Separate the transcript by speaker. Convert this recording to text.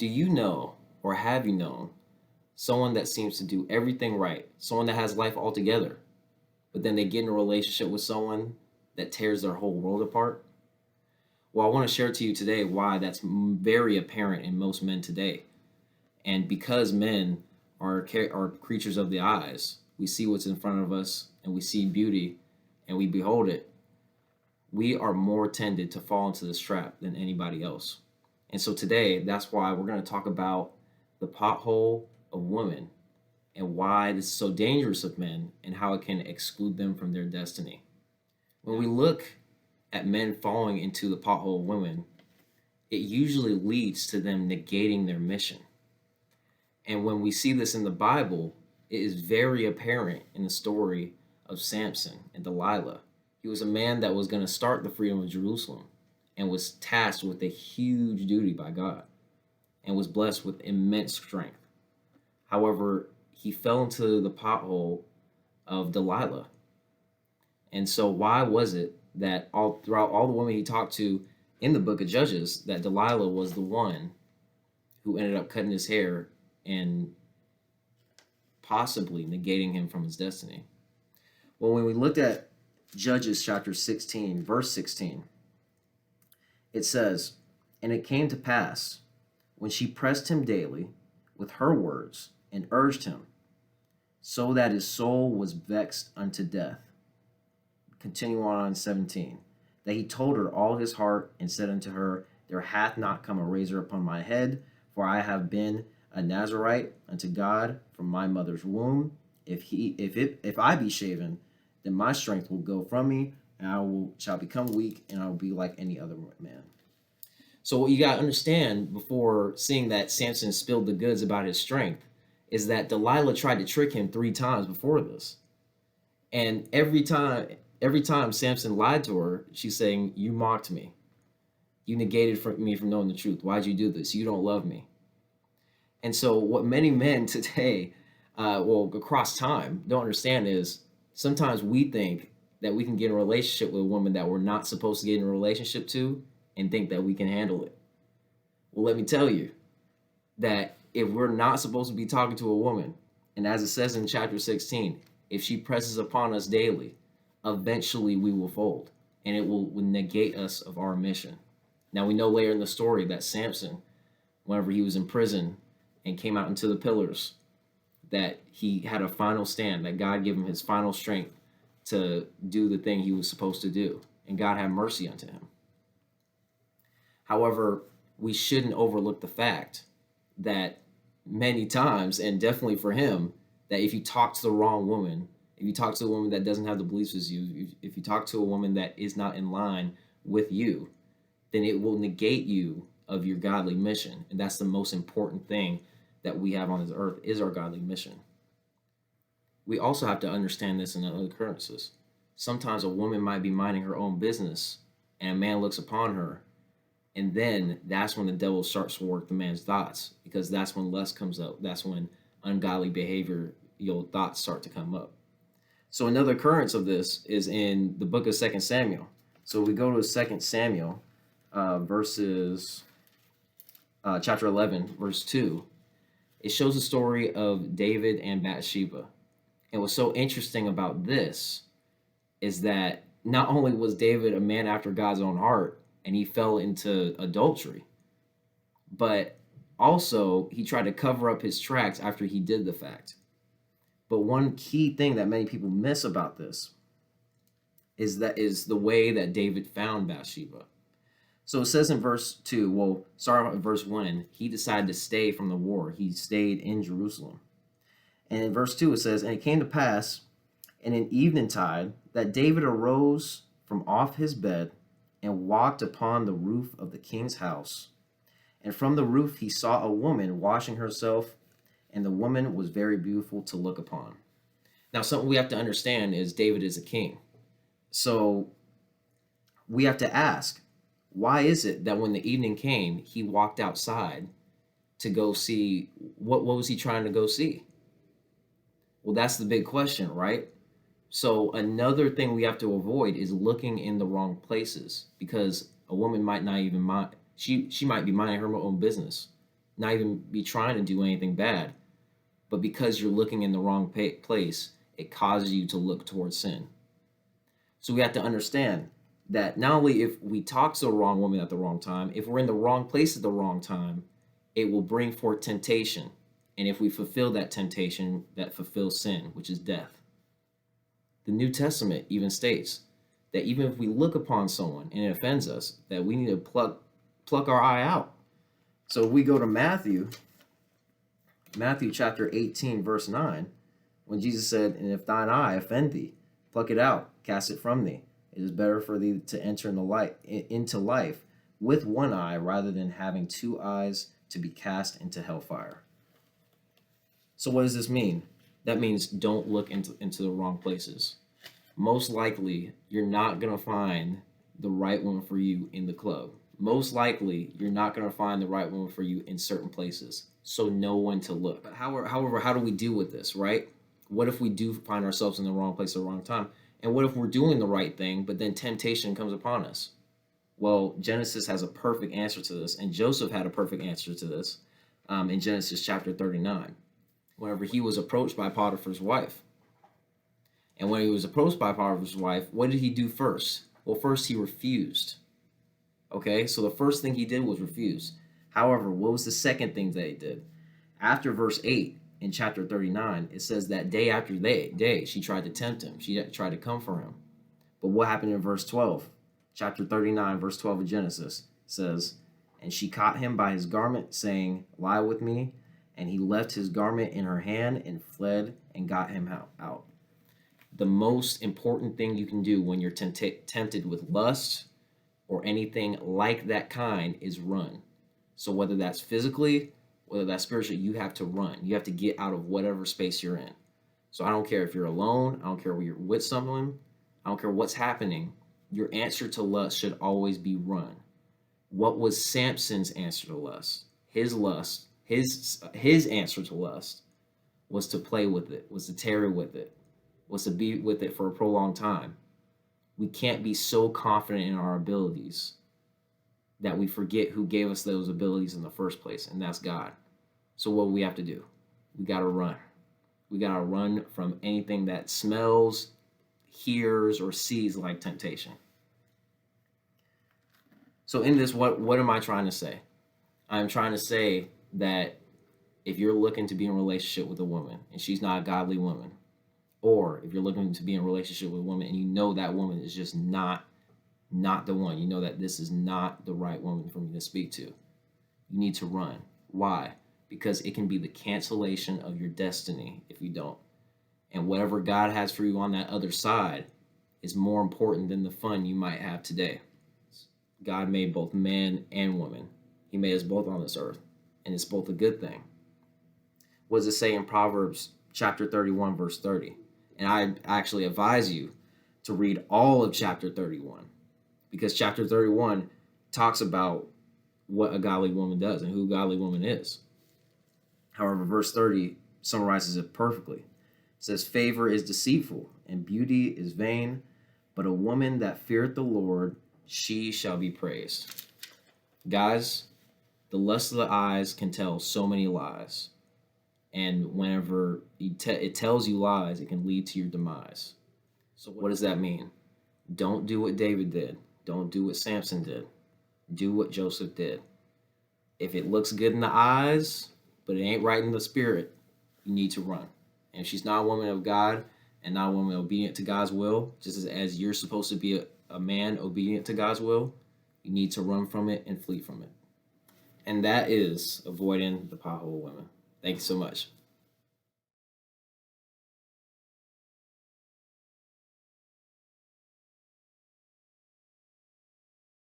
Speaker 1: Do you know or have you known someone that seems to do everything right, someone that has life all together, but then they get in a relationship with someone that tears their whole world apart? Well, I want to share to you today why that's very apparent in most men today. And because men are creatures of the eyes, we see what's in front of us and we see beauty and we behold it. We are more tended to fall into this trap than anybody else. And so today, that's why we're going to talk about the pothole of women and why this is so dangerous of men and how it can exclude them from their destiny. When we look at men falling into the pothole of women, it usually leads to them negating their mission. And when we see this in the Bible, it is very apparent in the story of Samson and Delilah. He was a man that was going to start the freedom of Jerusalem and was tasked with a huge duty by God and was blessed with immense strength. However, he fell into the pothole of Delilah. And so why was it that all throughout all the women he talked to in the book of Judges, that Delilah was the one who ended up cutting his hair and possibly negating him from his destiny? Well, when we looked at Judges chapter 16, verse 16, it says, "And it came to pass, when she pressed him daily with her words and urged him, so that his soul was vexed unto death." Continue on 17. "That he told her all his heart, and said unto her, There hath not come a razor upon my head, for I have been a Nazarite unto God from my mother's womb. If I be shaven, then my strength will go from me, and shall become weak, and I will be like any other man." So what you got to understand before seeing that Samson spilled the goods about his strength is that Delilah tried to trick him 3 times before this. And every time Samson lied to her, she's saying, "You mocked me. You negated me from knowing the truth. Why'd you do this? You don't love me." And so what many men today, across time, don't understand is sometimes we think that we can get in a relationship with a woman that we're not supposed to get in a relationship to and think that we can handle it. Well, let me tell you that if we're not supposed to be talking to a woman, and as it says in chapter 16, if she presses upon us daily, eventually we will fold and it will negate us of our mission. Now, we know later in the story that Samson, whenever he was in prison and came out into the pillars, that he had a final stand, that God gave him his final strength to do the thing he was supposed to do, and God had mercy unto him. However, we shouldn't overlook the fact that many times, and definitely for him, that if you talk to the wrong woman, if you talk to a woman that doesn't have the beliefs as you, if you talk to a woman that is not in line with you, then it will negate you of your godly mission. And that's the most important thing that we have on this earth, is our godly mission. We also have to understand this in other occurrences. Sometimes a woman might be minding her own business and a man looks upon her, and then that's when the devil starts to work the man's thoughts, because that's when lust comes up. That's when ungodly behavior, thoughts start to come up. So another occurrence of this is in the book of 2 Samuel. So we go to 2 Samuel, chapter 11, verse 2. It shows the story of David and Bathsheba. And what's so interesting about this is that not only was David a man after God's own heart, and he fell into adultery, but also he tried to cover up his tracks after he did the fact. But one key thing that many people miss about this is the way that David found Bathsheba. So it says in verse 2, well, start off at verse 1, he decided to stay from the war. He stayed in Jerusalem. And in verse 2 it says, "And it came to pass in an eventide that David arose from off his bed and walked upon the roof of the king's house. And from the roof he saw a woman washing herself, and the woman was very beautiful to look upon." Now, something we have to understand is David is a king. So we have to ask, why is it that when the evening came, he walked outside to go see, what was he trying to go see? Well, that's the big question, right? So another thing we have to avoid is looking in the wrong places, because a woman might not even mind. She might be minding her own business, not even be trying to do anything bad, but because you're looking in the wrong place, it causes you to look towards sin. So we have to understand that not only if we talk to the wrong woman at the wrong time, if we're in the wrong place at the wrong time, it will bring forth temptation. And if we fulfill that temptation, that fulfills sin, which is death. The New Testament even states that even if we look upon someone and it offends us, that we need to pluck our eye out. So if we go to Matthew chapter 18, verse 9, when Jesus said, "And if thine eye offend thee, pluck it out, cast it from thee. It is better for thee to enter into life with one eye rather than having two eyes to be cast into hellfire." So what does this mean? That means don't look into the wrong places. Most likely, you're not going to find the right one for you in the club. Most likely, you're not going to find the right one for you in certain places. So know when to look. But however, how do we deal with this, right? What if we do find ourselves in the wrong place at the wrong time? And what if we're doing the right thing, but then temptation comes upon us? Well, Genesis has a perfect answer to this, and Joseph had a perfect answer to this in Genesis chapter 39. Whenever he was approached by Potiphar's wife. And when he was approached by Potiphar's wife, what did he do first? Well, first he refused. Okay, so the first thing he did was refuse. However, what was the second thing that he did? After verse 8 in chapter 39, it says that day after day, she tried to tempt him. She tried to come for him. But what happened in verse 12? Chapter 39, verse 12 of Genesis says, "And she caught him by his garment, saying, Lie with me. And he left his garment in her hand and fled and got him out." The most important thing you can do when you're tempted with lust or anything like that kind is run. So whether that's physically, whether that's spiritually, you have to run. You have to get out of whatever space you're in. So I don't care if you're alone. I don't care if you're with someone. I don't care what's happening. Your answer to lust should always be run. What was Samson's answer to lust? His answer to lust was to play with it, was to tarry with it, was to be with it for a prolonged time. We can't be so confident in our abilities that we forget who gave us those abilities in the first place, and that's God. So what do we have to do? We got to run. We got to run from anything that smells, hears, or sees like temptation. So in this, what am I trying to say? I'm trying to say that if you're looking to be in a relationship with a woman and she's not a godly woman, or if you're looking to be in a relationship with a woman and you know that woman is just not the one, you know that this is not the right woman for me to speak to, you need to run. Why? Because it can be the cancellation of your destiny if you don't. And whatever God has for you on that other side is more important than the fun you might have today. God made both man and woman. He made us both on this earth, and it's both a good thing. What does it say in Proverbs chapter 31, verse 30? And I actually advise you to read all of chapter 31, because chapter 31 talks about what a godly woman does and who a godly woman is. However, verse 30 summarizes it perfectly. It says, "Favor is deceitful, and beauty is vain, but a woman that feareth the Lord, she shall be praised." Guys, the lust of the eyes can tell so many lies. And whenever it tells you lies, it can lead to your demise. So what does that mean? Don't do what David did. Don't do what Samson did. Do what Joseph did. If it looks good in the eyes, but it ain't right in the spirit, you need to run. And if she's not a woman of God and not a woman obedient to God's will, just as you're supposed to be a man obedient to God's will, you need to run from it and flee from it. And that is avoiding the pothole women. Thank you so much.